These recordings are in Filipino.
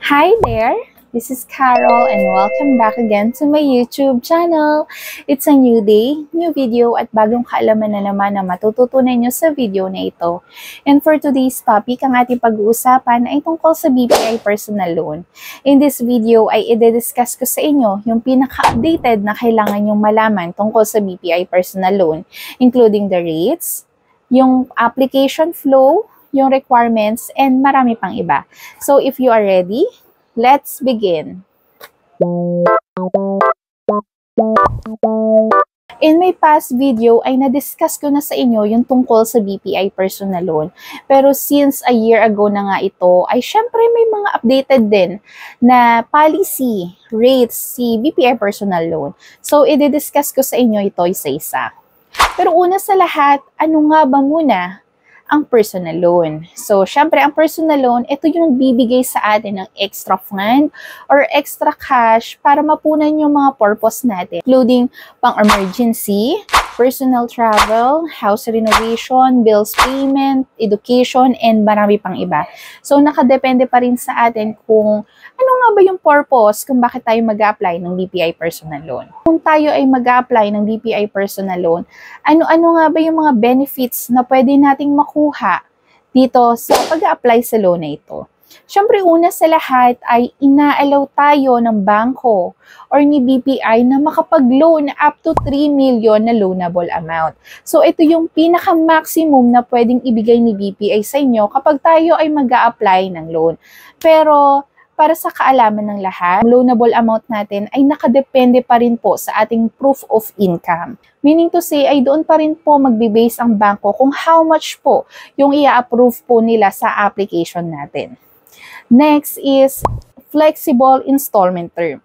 Hi there! This is Carol and welcome back again to my YouTube channel. It's a new day, new video at bagong kaalaman na naman na matututunan nyo sa video na ito. And for today's topic, ang ating pag-uusapan ay tungkol sa BPI personal loan. In this video ay i-discuss ko sa inyo yung pinaka-updated na kailangan nyong malaman tungkol sa BPI personal loan, including the rates, yung application flow, yung requirements, and marami pang iba. So if you are ready, let's begin. In my past video ay na-discuss ko na sa inyo yung tungkol sa BPI personal loan. Pero since a year ago na nga ito, ay syempre may mga updated din na policy, rates, si BPI personal loan. So i-discuss ko sa inyo ito isa-isa. Pero una sa lahat, ano nga ba muna ang personal loan? So, syempre, ang personal loan, ito yung bibigay sa atin ng extra fund or extra cash para mapunan yung mga purpose natin, including pang-emergency, personal travel, house renovation, bills payment, education, and marami pang iba. So, nakadepende pa rin sa atin kung ano nga ba yung purpose kung bakit tayo mag-apply ng BPI personal loan. Kung tayo ay mag-apply ng BPI personal loan, ano-ano nga ba yung mga benefits na pwede nating makuha dito sa pag-apply sa loan na ito? Siyempre, una sa lahat ay ina-allow tayo ng bangko or ni BPI na makapag-loan up to 3 million na loanable amount. So, ito yung pinaka-maximum na pwedeng ibigay ni BPI sa inyo kapag tayo ay mag-a-apply ng loan. Pero, para sa kaalaman ng lahat, ang loanable amount natin ay nakadepende pa rin po sa ating proof of income. Meaning to say, ay doon pa rin po magbe-base ang bangko kung how much po yung i-approve po nila sa application natin. Next is flexible installment term.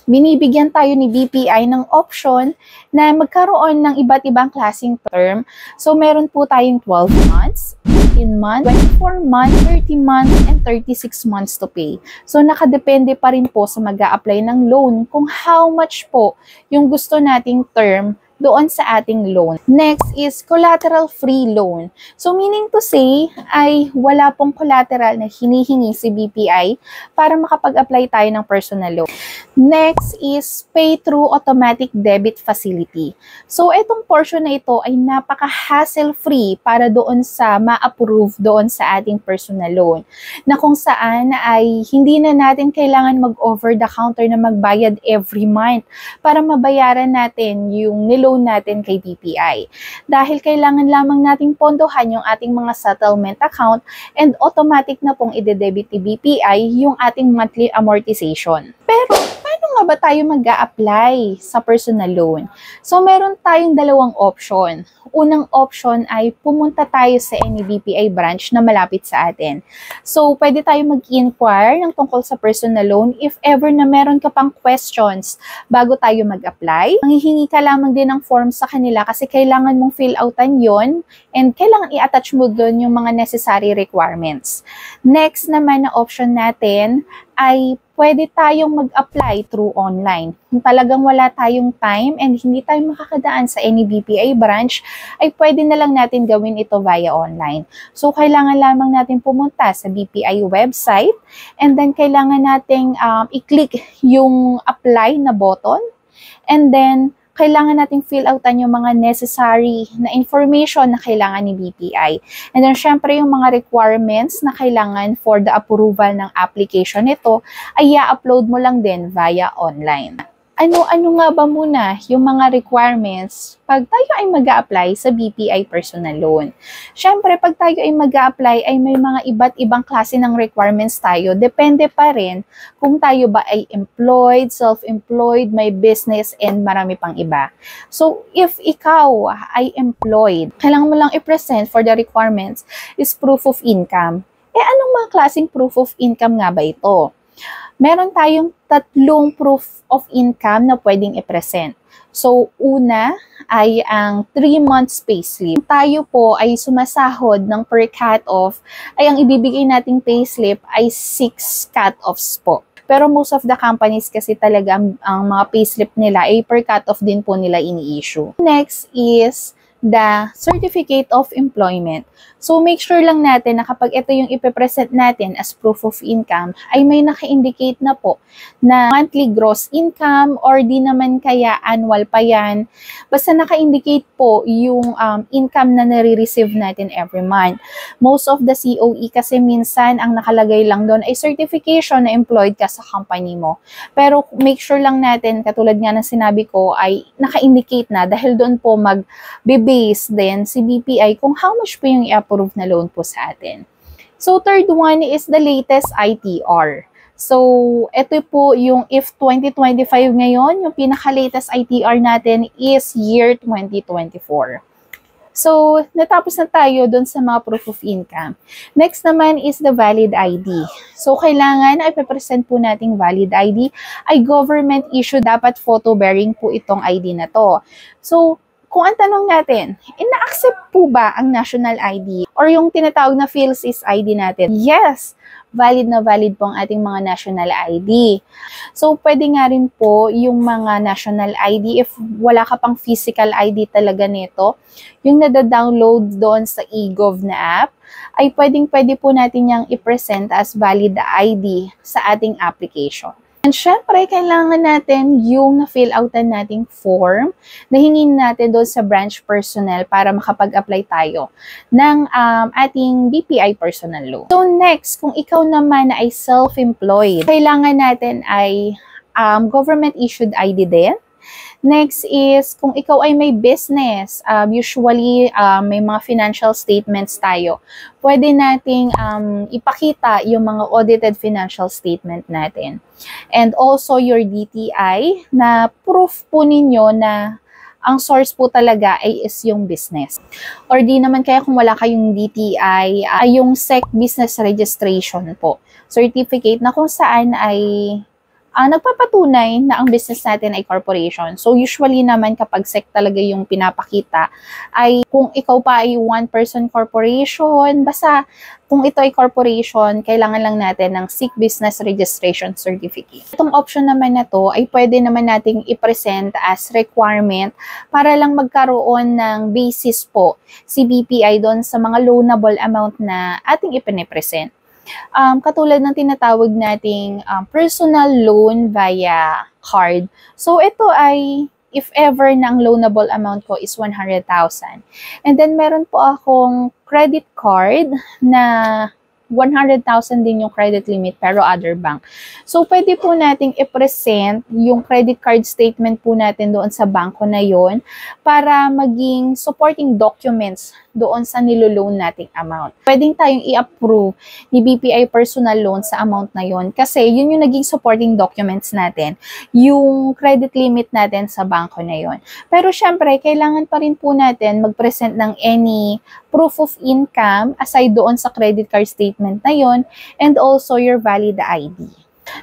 Binibigyan tayo ni BPI ng option na magkaroon ng iba't ibang klaseng term. So, meron po tayong 12 months, 18 months, 24 months, 30 months, and 36 months to pay. So, nakadepende pa rin po sa mag-a-apply ng loan kung how much po yung gusto nating term doon sa ating loan. Next is collateral-free loan. So, meaning to say, ay wala pong collateral na hinihingi si BPI para makapag-apply tayo ng personal loan. Next is pay through automatic debit facility. So, itong portion na ito ay napaka-hassle-free para doon sa ma-approve doon sa ating personal loan. Na kung saan ay hindi na natin kailangan mag-over-the-counter na magbayad every month para mabayaran natin yung loan natin kay BPI. Dahil kailangan lamang nating pondohan yung ating mga settlement account and automatic na pong ide-debit ni BPI yung ating monthly amortization. Pero, paano nga ba tayo mag-a-apply sa personal loan? So, meron tayong dalawang option. Unang option ay pumunta tayo sa any BPI branch na malapit sa atin. So, pwede tayo mag-inquire ng tungkol sa personal loan if ever na meron ka pang questions bago tayo mag-apply. Manghihingi ka lamang din ng form sa kanila kasi kailangan mong fill outan yon and kailangan i-attach mo doon yung mga necessary requirements. Next naman na option natin ay pwede tayong mag-apply through online. Kung talagang wala tayong time and hindi tayo makakadaan sa any BPI branch, ay pwede na lang natin gawin ito via online. So, kailangan lamang natin pumunta sa BPI website and then kailangan nating i-click yung apply na button and then kailangan nating fill outan yung mga necessary na information na kailangan ni BPI. And then, syempre, yung mga requirements na kailangan for the approval ng application nito ay i-upload mo lang din via online. Ano nga ba muna yung mga requirements pag tayo ay mag-a-apply sa BPI personal loan? Syempre, pag tayo ay mag-a-apply ay may mga iba't ibang klase ng requirements tayo. Depende pa rin kung tayo ba ay employed, self-employed, may business, and marami pang iba. So, if ikaw ay employed, kailangan mo lang i-present for the requirements is proof of income. Anong mga klaseng proof of income nga ba ito? Meron tayong tatlong proof of income na pwedeng i-present. So, una ay ang 3 months payslip. Tayo po ay sumasahod ng per cut-off, ay ang ibibigay nating payslip ay 6 cut-offs po. Pero most of the companies kasi talaga ang mga payslip nila ay per cut-off din po nila ini-issue. Next is the Certificate of Employment. So, make sure lang natin na kapag ito yung ipipresent natin as proof of income, ay may naka-indicate na po na monthly gross income or di naman kaya annual pa yan. Basta naka-indicate po yung income na nare-receive natin every month. Most of the COE kasi minsan ang nakalagay lang doon ay certification na employed ka sa company mo. Pero make sure lang natin, katulad nga ng sinabi ko, ay naka-indicate na dahil doon po mag-base din si BPI kung how much po yung i-approve na loan po sa atin. So, third one is the latest ITR. So, ito po yung if 2025 ngayon, yung pinaka-latest ITR natin is year 2024. So, natapos na tayo doon sa mga proof of income. Next naman is the valid ID. So, kailangan ay present po nating valid ID ay government issue, dapat photo-bearing po itong ID na to. So, kung ang tanong natin, ina-accept po ba ang national ID or yung tinatawag na PhilSys ID natin? Yes, valid na valid po ang ating mga national ID. So, pwede nga rin po yung mga national ID if wala ka pang physical ID talaga nito, yung nada-download doon sa eGov na app, ay pwede po natin yung i-present as valid ID sa ating application. And syempre, kailangan natin yung na-fill outan nating form na hingin natin doon sa branch personnel para makapag-apply tayo ng ating BPI personal loan. So next, kung ikaw naman ay self-employed, kailangan natin ay government-issued ID din. Next is, kung ikaw ay may business, usually may mga financial statements tayo. Pwede nating ipakita yung mga audited financial statement natin. And also your DTI na proof po ninyo na ang source po talaga ay is yung business. Or di naman kaya kung wala kayong DTI, ay yung SEC business registration po. Certificate na kung saan ay nagpapatunay na ang business natin ay corporation. So, usually naman kapag SEC talaga yung pinapakita, ay kung ikaw pa ay one-person corporation, basta kung ito ay corporation, kailangan lang natin ng SEC Business Registration Certificate. Itong option naman na to ay pwede naman nating i-present as requirement para lang magkaroon ng basis po si BPI doon sa mga loanable amount na ating ipine-present. Katulad ng tinatawag nating personal loan via card. So, ito ay if ever na ang loanable amount ko is 100,000. And then, meron po akong credit card na 100,000 din yung credit limit pero other bank. So, pwede po nating i-present yung credit card statement po natin doon sa banko na yon para maging supporting documents doon sa nilo-loan nating amount. Pwedeng tayong i-approve ni BPI personal loan sa amount na yon kasi yun yung naging supporting documents natin, yung credit limit natin sa banko na yon. Pero syempre, kailangan pa rin po natin mag-present ng any proof of income aside doon sa credit card statement na yon and also your valid ID.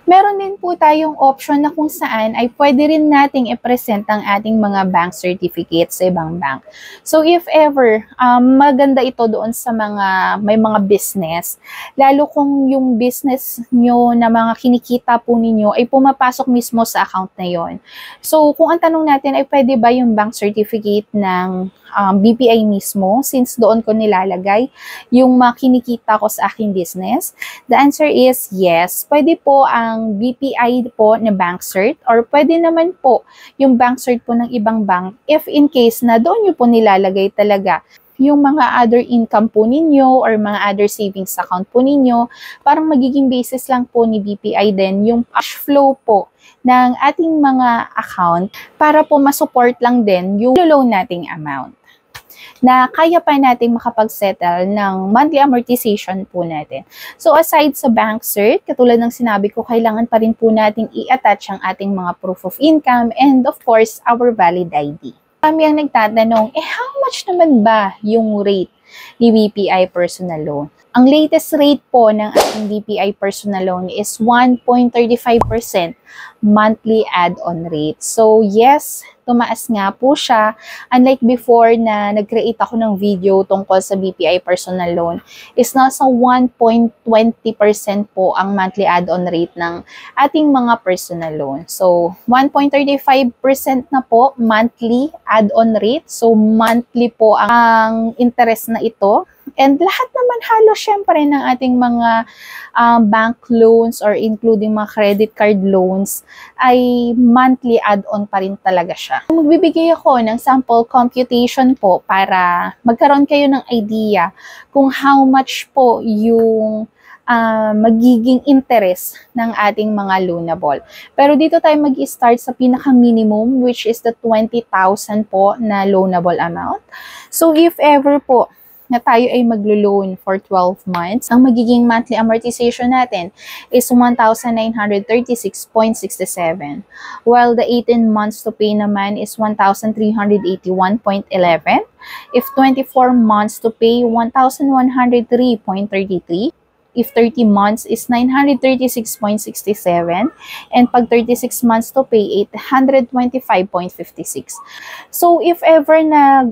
Meron din po tayong option na kung saan ay pwede rin nating i-present ang ating mga bank certificates sa ibang bank. So if ever, maganda ito doon sa mga may mga business, lalo kung yung business nyo na mga kinikita po ninyo ay pumapasok mismo sa account na yon. So kung ang tanong natin ay pwede ba yung bank certificate ng BPI mismo since doon ko nilalagay yung mga kinikita ko sa aking business? The answer is yes. Pwede po ang BPI po na bank cert or pwede naman po yung bank cert po ng ibang bank if in case na doon nyo po nilalagay talaga yung mga other income po ninyo or mga other savings account po ninyo, parang magiging basis lang po ni BPI din yung cash flow po ng ating mga account para po masupport lang din yung loan nating amount na kaya pa natin makapag-settle ng monthly amortization po natin. So aside sa bank cert, katulad ng sinabi ko, kailangan pa rin po natin i-attach ang ating mga proof of income and of course, our valid ID. Kami ang nagtatanong, how much naman ba yung rate ni BPI personal loan? Ang latest rate po ng ating BPI personal loan is 1.35% monthly add-on rate. So yes, tumaas nga po siya. Unlike before na nag-create ako ng video tungkol sa BPI personal loan, is nasa 1.20% po ang monthly add-on rate ng ating mga personal loan. So 1.35% na po monthly add-on rate. So monthly po ang interest na ito. And lahat naman halos syempre ng ating mga bank loans or including mga credit card loans ay monthly add-on pa rin talaga siya. Magbibigay ako ng sample computation po para magkaroon kayo ng idea kung how much po yung magiging interest ng ating mga loanable. Pero dito tayo mag-start sa pinaka-minimum which is the 20,000 po na loanable amount. So if ever po na tayo ay maglo-loan for 12 months, ang magiging monthly amortization natin is 1,936.67. While the 18 months to pay naman is 1,381.11. If 24 months to pay, 1,103.33. If 30 months is 936.67, and pag 36 months to pay, 825.56. So, if ever na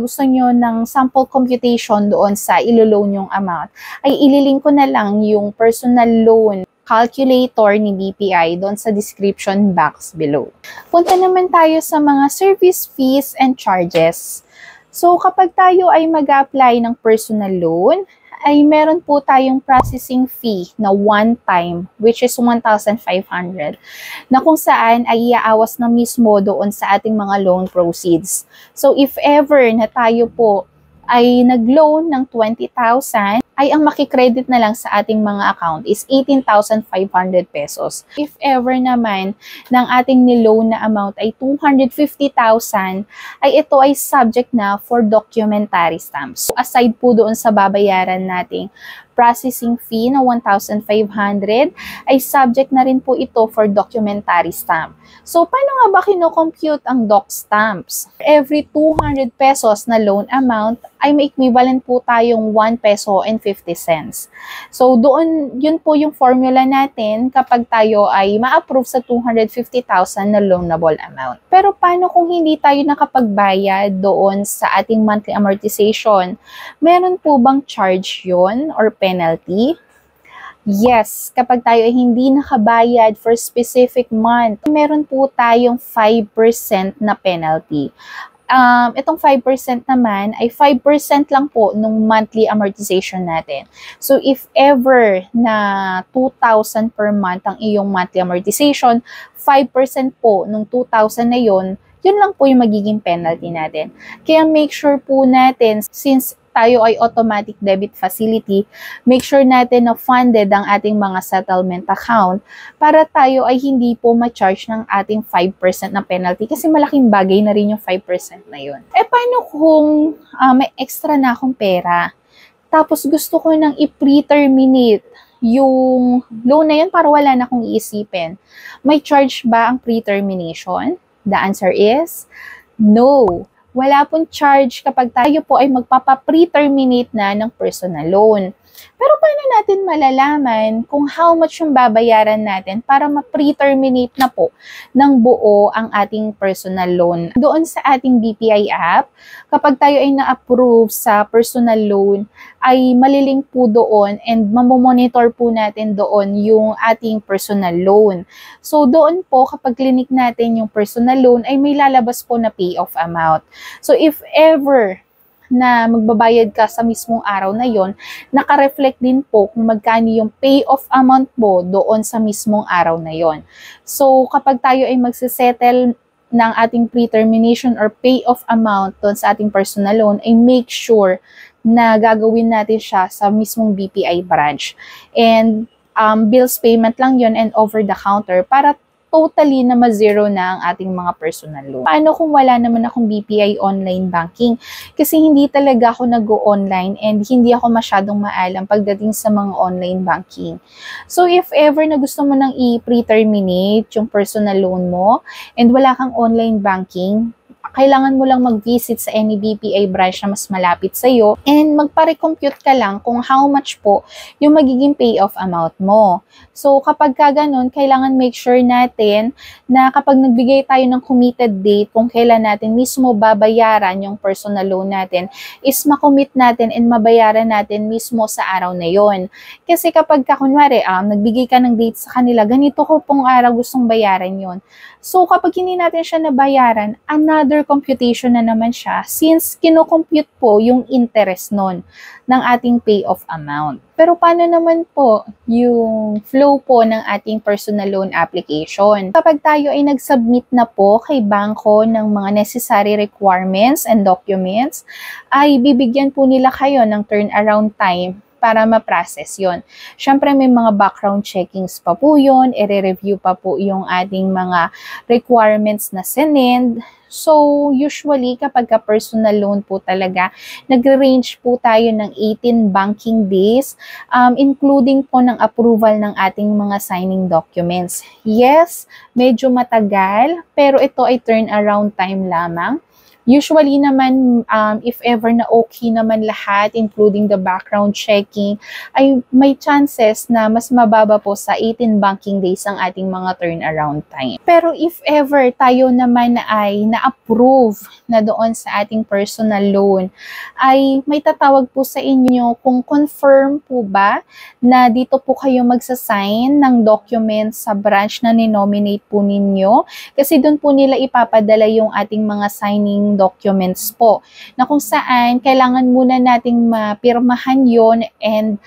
gusto nyo ng sample computation doon sa ilo-loan yung amount, ay ililink ko na lang yung personal loan calculator ni BPI doon sa description box below. Punta naman tayo sa mga service fees and charges. So, kapag tayo ay mag-apply ng personal loan, ay meron po tayong processing fee na one time, which is 1,500, na kung saan ay iaawas na mismo doon sa ating mga loan proceeds. So, if ever na tayo po ay nag-loan ng 20,000, ay ang makikredit na lang sa ating mga account is 18,500 pesos. If ever naman ng ating niloan na amount ay 250,000, ay ito ay subject na for documentary stamps. So, aside po doon sa babayaran nating processing fee na 1,500, ay subject na rin po ito for documentary stamp. So, paano nga ba kino-compute ang doc stamps? Every 200 pesos na loan amount, ay may equivalent po tayong 1 peso and 50 cents. So, doon, yun po yung formula natin kapag tayo ay ma-approve sa 250,000 na loanable amount. Pero paano kung hindi tayo nakapagbayad doon sa ating monthly amortization? Meron po bang charge yun or penalty? Yes, kapag tayo ay hindi nakabayad for specific month, meron po tayong 5% na penalty. Itong 5% naman ay 5% lang po nung monthly amortization natin. So, if ever na 2,000 per month ang iyong monthly amortization, 5% po nung 2,000 na yun lang po yung magiging penalty natin. Kaya make sure po natin, since tayo ay automatic debit facility, make sure natin na funded ang ating mga settlement account para tayo ay hindi po ma-charge ng ating 5% na penalty kasi malaking bagay na rin yung 5% na yun. Paano kung may extra na akong pera, tapos gusto ko nang i-pre-terminate yung loan na yun para wala na akong iisipin? May charge ba ang pre-termination? The answer is no. Wala pong charge kapag tayo po ay magpapa-pre-terminate na ng personal loan. Pero paano natin malalaman kung how much yung babayaran natin para ma-pre-terminate na po ng buo ang ating personal loan? Doon sa ating BPI app, kapag tayo ay na-approve sa personal loan, ay malilink po doon and mamomonitor po natin doon yung ating personal loan. So doon po kapag clinic natin yung personal loan ay may lalabas po na payoff amount. So if ever na magbabayad ka sa mismong araw na yon, naka-reflect din po kung magkano yung payoff amount mo doon sa mismong araw na yon. So, kapag tayo ay magsisettle ng ating pre-termination or payoff amount doon sa ating personal loan, ay make sure na gagawin natin siya sa mismong BPI branch. And bills payment lang yon and over the counter para totally na ma-zero na ang ating mga personal loan. Paano kung wala naman akong BPI online banking? Kasi hindi talaga ako nag-o-online and hindi ako masyadong maalam pagdating sa mga online banking. So if ever na gusto mo nang i-pre-terminate yung personal loan mo and wala kang online banking, kailangan mo lang mag-visit sa any BPI branch na mas malapit sa'yo and magpa-recompute ka lang kung how much po yung magiging payoff amount mo. So, kapag ka ganun, kailangan make sure natin na kapag nagbigay tayo ng committed date kung kailan natin mismo babayaran yung personal loan natin, is makommit natin and mabayaran natin mismo sa araw na yon. Kasi kapag ka, kunwari, nagbigay ka ng date sa kanila, ganito ko pong araw gustong bayaran yon. So, kapag hindi natin siya nabayaran, another computation na naman siya since kinocompute po yung interest nun ng ating payoff amount. Pero paano naman po yung flow po ng ating personal loan application? Kapag tayo ay nag-submit na po kay bangko ng mga necessary requirements and documents, ay bibigyan po nila kayo ng turnaround time para ma-process yon. Siyempre, may mga background checkings pa po yun, i-review pa po yung ating mga requirements na sinend. So, usually, kapag ka personal loan po talaga, nag-range po tayo ng 18 banking days, including po ng approval ng ating mga signing documents. Yes, medyo matagal, pero ito ay turnaround time lamang. Usually naman, if ever na okay naman lahat, including the background checking, ay may chances na mas mababa po sa 18 banking days ang ating mga turnaround time. Pero if ever tayo naman ay na-approve na doon sa ating personal loan, ay may tatawag po sa inyo kung confirm po ba na dito po kayo magsasign ng documents sa branch na ninominate po ninyo. Kasi doon po nila ipapadala yung ating mga signing documents po, na kung saan kailangan muna nating mapirmahan yon and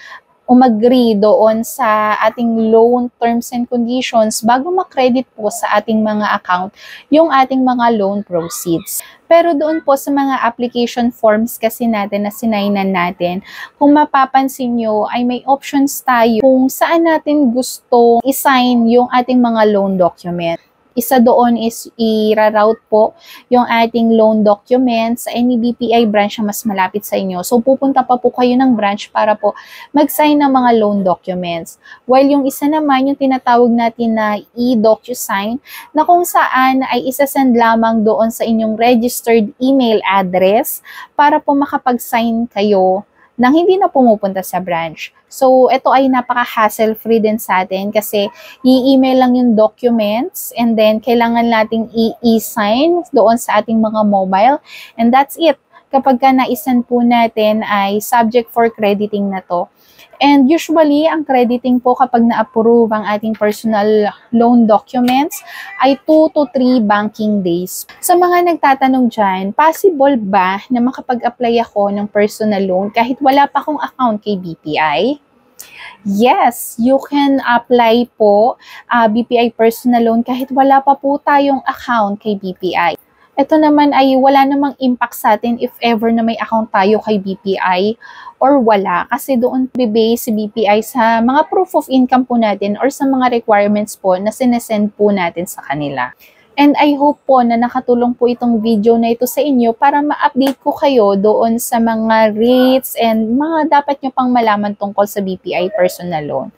umagree doon sa ating loan terms and conditions bago makredit po sa ating mga account yung ating mga loan proceeds. Pero doon po sa mga application forms kasi natin na sinainan natin, kung mapapansin nyo ay may options tayo kung saan natin gusto i-sign yung ating mga loan document. Isa doon is i-route po yung ating loan documents sa any BPI branch na mas malapit sa inyo. So, pupunta pa po kayo ng branch para po mag-sign ng mga loan documents. While yung isa naman, yung tinatawag natin na e-DocuSign, na kung saan ay isasend lamang doon sa inyong registered email address para po makapag-sign kayo nang hindi na pumupunta sa branch. So, ito ay napaka-hassle-free din sa atin kasi i-email lang yung documents and then kailangan nating i-sign doon sa ating mga mobile and that's it. Kapag ka na-send po natin ay subject for crediting na to. And usually, ang crediting po kapag na-approve ang ating personal loan documents ay 2 to 3 banking days. Sa mga nagtatanong dyan, possible ba na makapag-apply ako ng personal loan kahit wala pa akong account kay BPI? Yes, you can apply po BPI personal loan kahit wala pa po tayong account kay BPI. Ito naman ay wala namang impact sa atin if ever na may account tayo kay BPI or wala. Kasi doon bibase si BPI sa mga proof of income po natin or sa mga requirements po na sinesend po natin sa kanila. And I hope po na nakatulong po itong video na ito sa inyo para ma-update ko kayo doon sa mga rates and mga dapat nyo pang malaman tungkol sa BPI personal loan.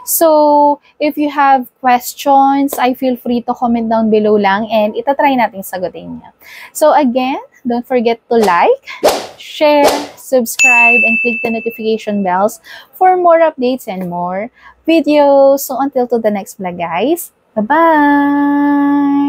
So, if you have questions, I feel free to comment down below lang and itatry natin sagutin niya. So again, don't forget to like, share, subscribe, and click the notification bells for more updates and more videos. So until to the next vlog guys, bye-bye!